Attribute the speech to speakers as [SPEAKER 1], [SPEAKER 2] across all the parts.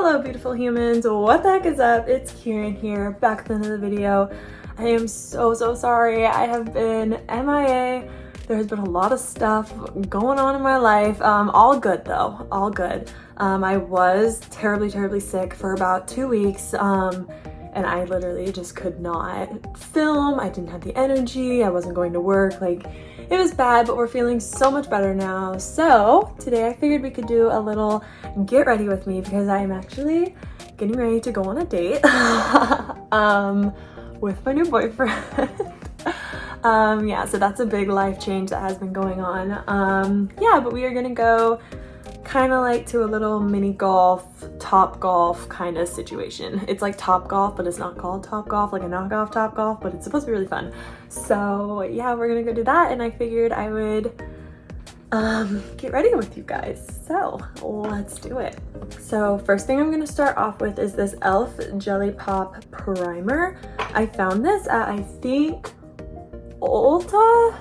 [SPEAKER 1] Hello beautiful humans, what the heck is up? It's Kieran here, back with another video. I am so sorry. I have been MIA. There has been a lot of stuff going on in my life. All good though, all good. I was terribly sick for about 2 weeks, and I literally just could not film. I didn't have the energy, I wasn't going to work, like it was bad, but we're feeling so much better now. So today I figured we could do a little get ready with me because I am actually getting ready to go on a date with my new boyfriend. Yeah, so that's a big life change that has been going on. Yeah, but we are gonna go kind of like to a little mini golf, Top Golf kind of situation. It's like Top Golf, but it's not called Top Golf, like a knockoff Top Golf, but it's supposed to be really fun. So yeah, we're gonna go do that, and I figured I would get ready with you guys. So let's do it. So first thing I'm gonna start off with is this e.l.f. Jelly Pop Primer. I found this at, I think, Ulta,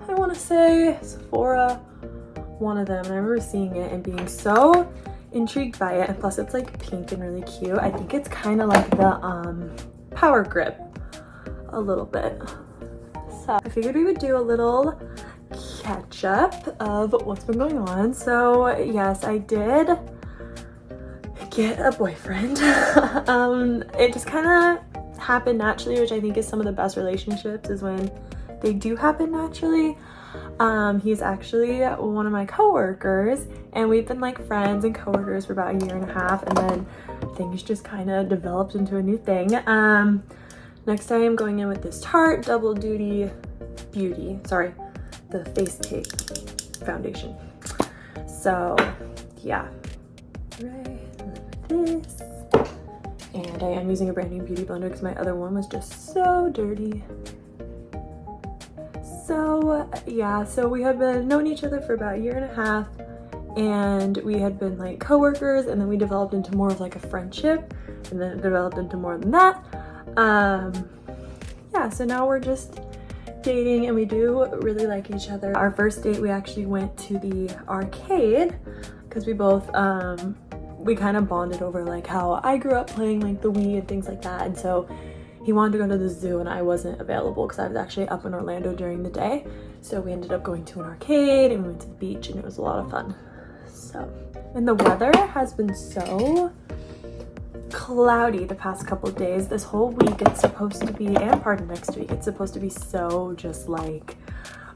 [SPEAKER 1] I want to say, Sephora, one of them, and I remember seeing it and being so intrigued by it, and plus it's like pink and really cute. I think it's kind of like the Power Grip a little bit. So I figured we would do a little catch up of what's been going on. So yes, I did get a boyfriend. It just kind of happened naturally, which I think is some of the best relationships, is when they do happen naturally. He's actually one of my coworkers, and we've been like friends and coworkers for about 1.5 years, and then things just kind of developed into a new thing. Next I am going in with this Tarte Double Duty Beauty, sorry, the Face Cake foundation. So yeah, right, this, and I am using a brand new beauty blender because my other one was just so dirty. So yeah, so we had been knowing each other for about 1.5 years, and we had been like co-workers, and then we developed into more of like a friendship, and then it developed into more than that. Yeah, so now we're just dating, and we do really like each other. Our first date, we actually went to the arcade because we both we kind of bonded over like how I grew up playing like the Wii and things like that, and so he wanted to go to the zoo and I wasn't available because I was actually up in Orlando during the day. So we ended up going to an arcade and we went to the beach, and it was a lot of fun. So, and the weather has been so cloudy the past couple of days. This whole week it's supposed to be, and part of next week, it's supposed to be so just like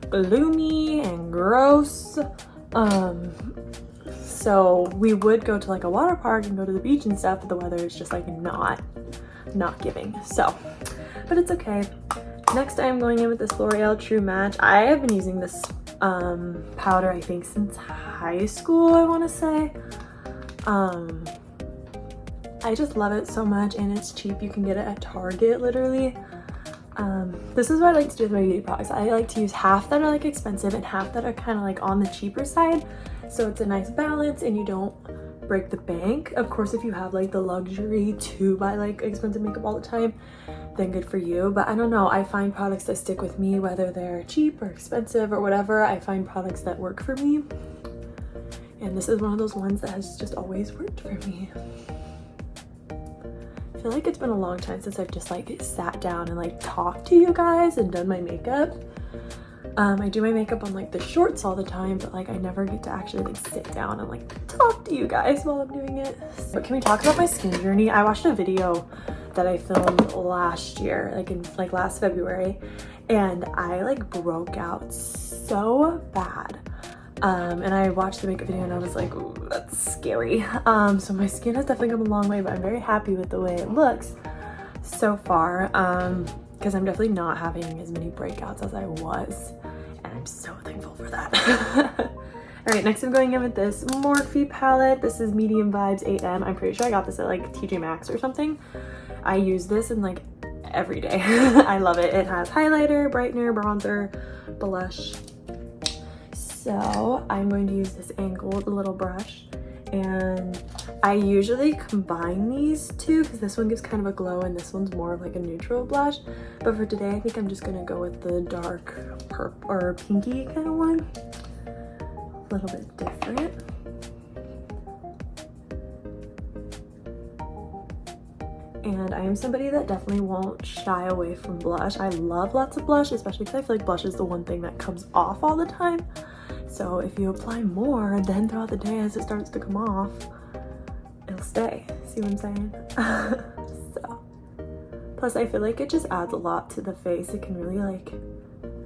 [SPEAKER 1] gloomy and gross. So we would go to like a water park and go to the beach and stuff, but the weather is just like not giving. So, but it's okay. Next I'm going in with this L'Oreal True Match. I have been using this powder I think since high school, I want to say. I just love it so much, and it's cheap. You can get it at Target literally. This is what I like to do with my beauty products. I like to use half that are like expensive and half that are kind of like on the cheaper side, so it's a nice balance and you don't break the bank. Of course, if you have like the luxury to buy like expensive makeup all the time, then good for you. But I don't know, I find products that stick with me, whether they're cheap or expensive or whatever. I find products that work for me, and this is one of those ones that has just always worked for me. I feel like it's been a long time since I've just like sat down and like talked to you guys and done my makeup. I do my makeup on like the shorts all the time, but like I never get to actually like sit down and like talk to you guys while I'm doing it. But can we talk about my skin journey? I watched a video that I filmed last year, like in like last February, and I like broke out so bad. And I watched the makeup video and I was like, ooh, that's scary. So my skin has definitely come a long way, but I'm very happy with the way it looks so far, because I'm definitely not having as many breakouts as I was, and I'm so thankful for that. All right, next I'm going in with this Morphe palette. This is Medium Vibes 8M. I'm pretty sure I got this at like TJ Maxx or something. I use this in like every day. I love it. It has highlighter, brightener, bronzer, blush. So I'm going to use this angled little brush, and I usually combine these two because this one gives kind of a glow and this one's more of like a neutral blush. But for today, I think I'm just gonna go with the dark purple or pinky kind of one. A little bit different. And I am somebody that definitely won't shy away from blush. I love lots of blush, especially because I feel like blush is the one thing that comes off all the time. So if you apply more, then throughout the day as it starts to come off, it'll stay. See what I'm saying? So, plus I feel like it just adds a lot to the face. It can really like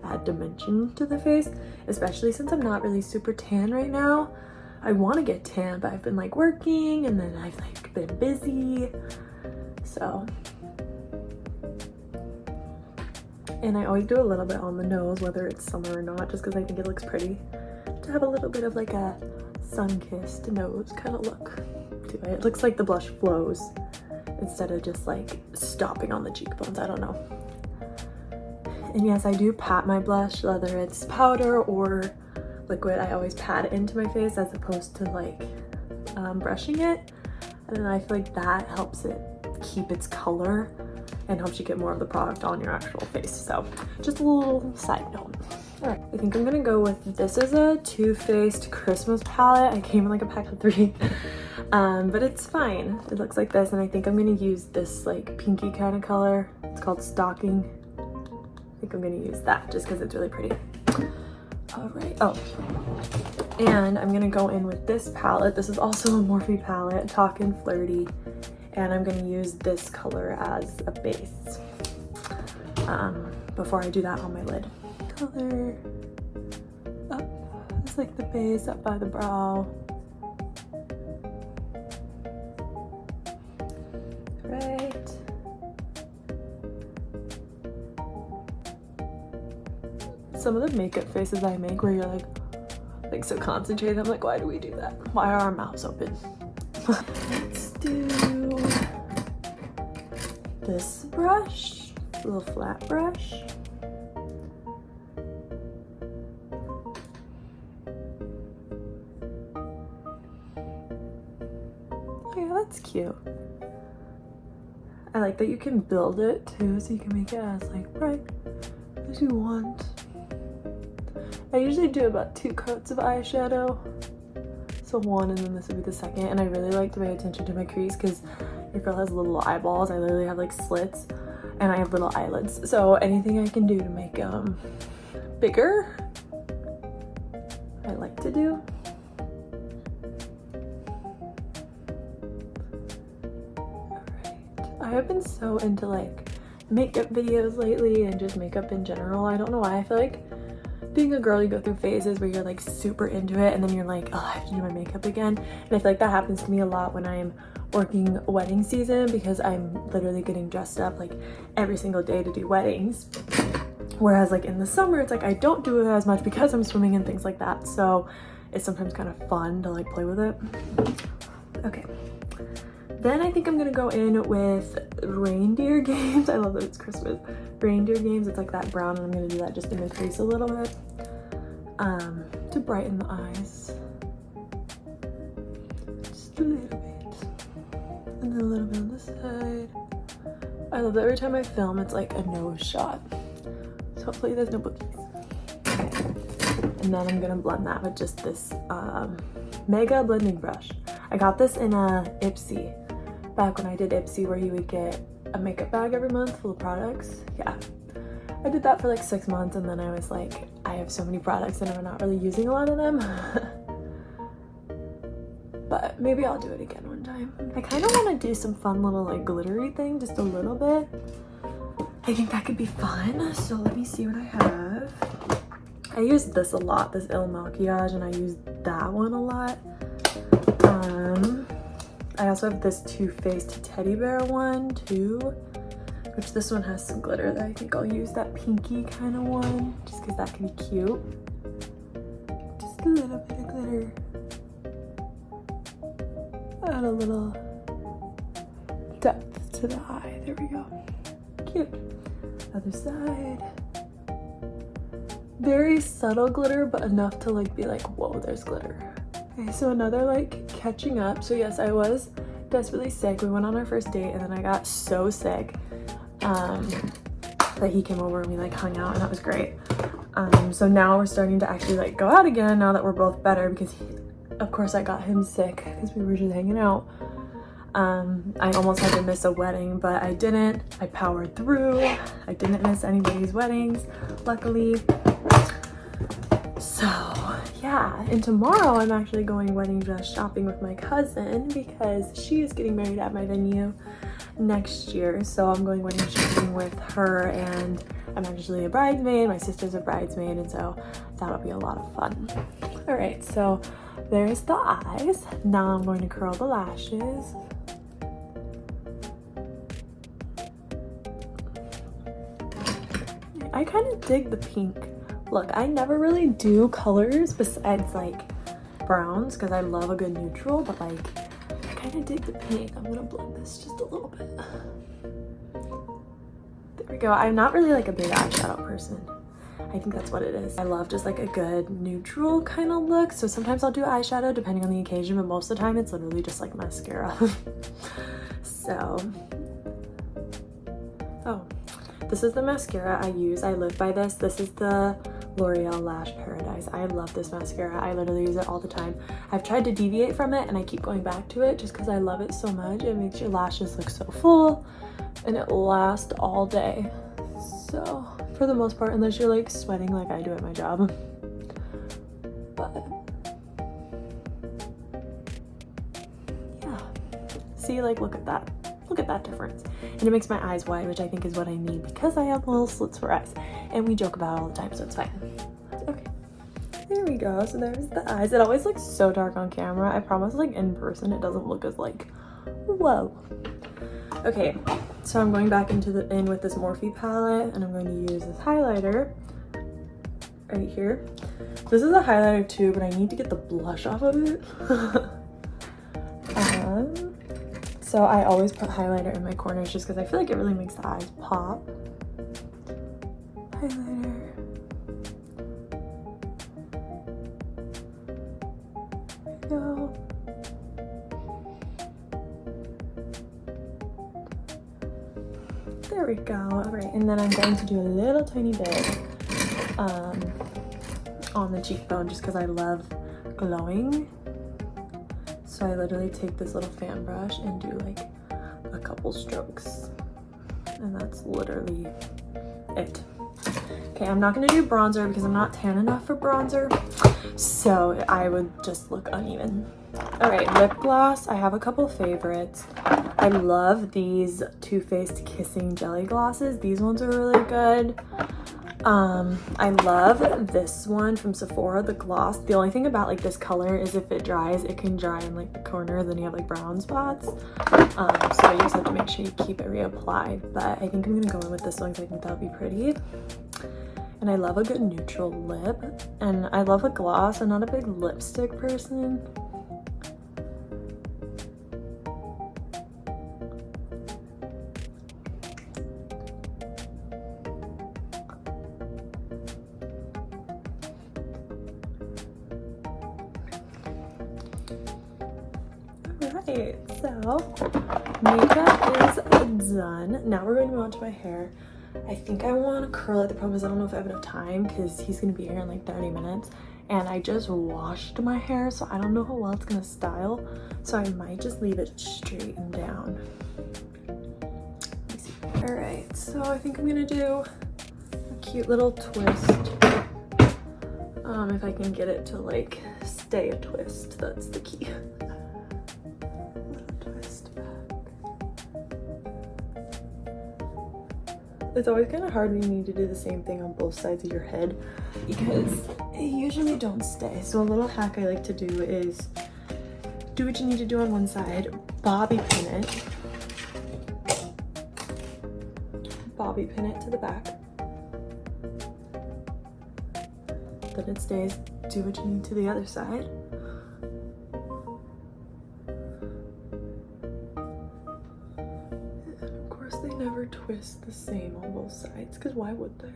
[SPEAKER 1] add dimension to the face, especially since I'm not really super tan right now. I want to get tan, but I've been like working and then I've like been busy. So, and I always do a little bit on the nose, whether it's summer or not, just because I think it looks pretty to have a little bit of like a sun-kissed nose kind of look to it. It looks like the blush flows instead of just like stopping on the cheekbones. I don't know. And yes, I do pat my blush, whether it's powder or liquid. I always pat it into my face as opposed to like brushing it. And then I feel like that helps it keep its color and helps you get more of the product on your actual face. So just a little side note. All right, I think I'm gonna go with, this is a Too Faced Christmas palette. I came in like a pack of 3, but it's fine. It looks like this, and I think I'm gonna use this like pinky kind of color. It's called Stocking. I think I'm gonna use that just because it's really pretty. All right, oh, and I'm gonna go in with this palette. This is also a Morphe palette, Talkin' Flirty. And I'm gonna use this color as a base before I do that on my lid. Color up, it's like the base up by the brow. Right. Some of the makeup faces I make where you're like so concentrated, I'm like, why do we do that? Why are our mouths open? Let's do this brush, a little flat brush. Oh yeah, that's cute. I like that you can build it too, so you can make it as like bright as you want. I usually do about 2 coats of eyeshadow. So 1, and then this would be the second. And I really like to pay attention to my crease because your girl has little eyeballs. I literally have like slits and I have little eyelids. So anything I can do to make them bigger, I like to do. Alright. I have been so into like makeup videos lately and just makeup in general. I don't know why. I feel like being a girl, you go through phases where you're like super into it and then you're like, oh, I have to do my makeup again. And I feel like that happens to me a lot when I'm working wedding season because I'm literally getting dressed up like every single day to do weddings. Whereas like in the summer, it's like I don't do it as much because I'm swimming and things like that. So it's sometimes kind of fun to like play with it. Okay. Then I think I'm gonna go in with Reindeer Games. I love that it's Christmas. Reindeer Games, it's like that brown, and I'm gonna do that just in the crease a little bit to brighten the eyes. Just a little bit. And then a little bit on the side. I love that every time I film, it's like a nose shot. So hopefully there's no bookies. And then I'm gonna blend that with just this Mega blending brush. I got this in a Ipsy. Back when I did Ipsy, where you would get a makeup bag every month full of products. Yeah, I did that for like 6 months, and then I was like, I have so many products and I'm not really using a lot of them. But maybe I'll do it again one time. I kind of want to do some fun little like glittery thing, just a little bit. I think that could be fun. So let me see what I have. I use this a lot, this Il Makiage, and I use that one a lot. I also have this Too Faced Teddy Bear one too, which this one has some glitter that I think I'll use, that pinky kind of one, just because that can be cute. Just a little bit of glitter. Add a little depth to the eye. There we go. Cute. Other side. Very subtle glitter, but enough to like be like, whoa, there's glitter. Okay, so another like catching up. So yes, I was desperately sick. We went on our first date and then I got so sick that he came over and we like hung out, and that was great. So now we're starting to actually like go out again now that we're both better, because of course I got him sick because we were just hanging out. I almost had to miss a wedding, but I didn't. I powered through. I didn't miss anybody's weddings, luckily. So yeah, and tomorrow I'm actually going wedding dress shopping with my cousin because she is getting married at my venue next year. So I'm going wedding shopping with her, and I'm actually a bridesmaid. My sister's a bridesmaid, and so that'll be a lot of fun. All right, so there's the eyes. Now I'm going to curl the lashes. I kind of dig the pink. Look, I never really do colors besides like browns because I love a good neutral, but like I kind of dig the pink. I'm gonna blend this just a little bit. There we go. I'm not really like a big eyeshadow person. I think that's what it is. I love just like a good neutral kind of look. So sometimes I'll do eyeshadow depending on the occasion, but most of the time it's literally just like mascara. So, oh, this is the mascara I use. I live by this. This is the L'Oreal Lash Paradise. I love this mascara. I literally use it all the time. I've tried to deviate from it and I keep going back to it just because I love it so much. It makes your lashes look so full and it lasts all day. So for the most part, unless you're like sweating like I do at my job. But yeah, see, like look at that. Look at that difference. And it makes my eyes wide, which I think is what I need because I have little slits for eyes. And we joke about it all the time, so it's fine. Okay, there we go. So there's the eyes. It always looks so dark on camera. I promise like in person it doesn't look as like, whoa. Okay, so I'm going back in with this Morphe palette and I'm going to use this highlighter right here. This is a highlighter too, but I need to get the blush off of it. So I always put highlighter in my corners just because I feel like it really makes the eyes pop. Highlighter. There we go. There we go. All right, and then I'm going to do a little tiny bit on the cheekbone just because I love glowing. So I literally take this little fan brush and do like a couple strokes. And that's literally it. Okay, I'm not gonna do bronzer because I'm not tan enough for bronzer. So I would just look uneven. All right, lip gloss. I have a couple favorites. I love these Too Faced Kissing Jelly Glosses. These ones are really good. I love this one from Sephora, the gloss. The only thing about like this color is if it dries, it can dry in like the corner, then you have like brown spots. So you just have to make sure you keep it reapplied. But I think I'm gonna go in with this one because I think that would be pretty. And I love a good neutral lip. And I love a gloss. I'm not a big lipstick person. Alright, so makeup is done. Now we're going to move on to my hair. I think I want to curl it. The problem is I don't know if I have enough time because he's going to be here in like 30 minutes. And I just washed my hair, so I don't know how well it's going to style. So I might just leave it straight and down. Let me see. Alright, so I think I'm going to do a cute little twist. If I can get it to like stay a twist, that's the key. It's always kind of hard when you need to do the same thing on both sides of your head because they usually don't stay. So a little hack I like to do is do what you need to do on one side, bobby pin it. Bobby pin it to the back. Then it stays. Do what you need to the other side. Never twist the same on both sides because why would they?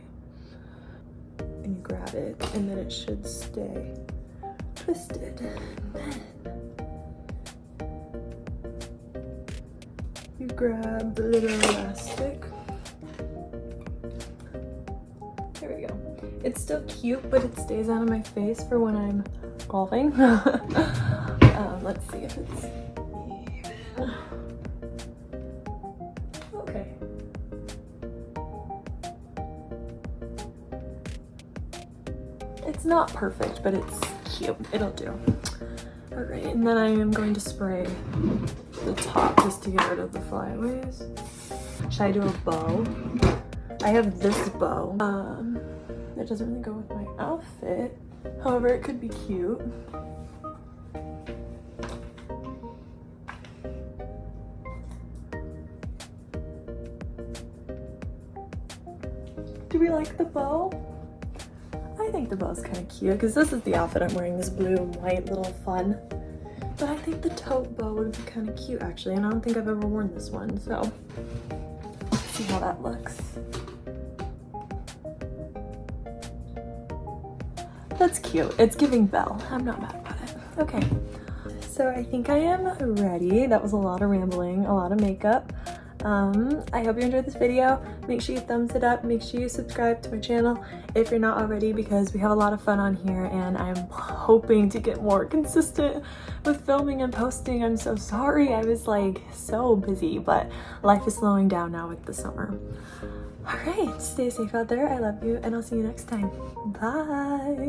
[SPEAKER 1] And you grab it and then it should stay twisted. And then you grab the little elastic. There we go. It's still cute, but it stays out of my face for when I'm golfing. Let's see if it's even. It's not perfect, but it's cute. It'll do. All right, and then I am going to spray the top just to get rid of the flyaways. Should I do a bow? I have this bow. It doesn't really go with my outfit. However, it could be cute. Do we like the bow? I think the bow's kind of cute because this is the outfit I'm wearing, this blue and white little fun. But I think the tote bow would be kind of cute actually, and I don't think I've ever worn this one, so let's see how that looks. That's cute. It's giving Belle. I'm not mad about it. Okay, so I think I am ready. That was a lot of rambling, a lot of makeup. I hope you enjoyed this video. Make sure you thumbs it up. Make sure you subscribe to my channel if you're not already, because we have a lot of fun on here and I'm hoping to get more consistent with filming and posting. I'm so sorry. I was like so busy, but life is slowing down now with the summer. All right, stay safe out there. I love you and I'll see you next time. Bye.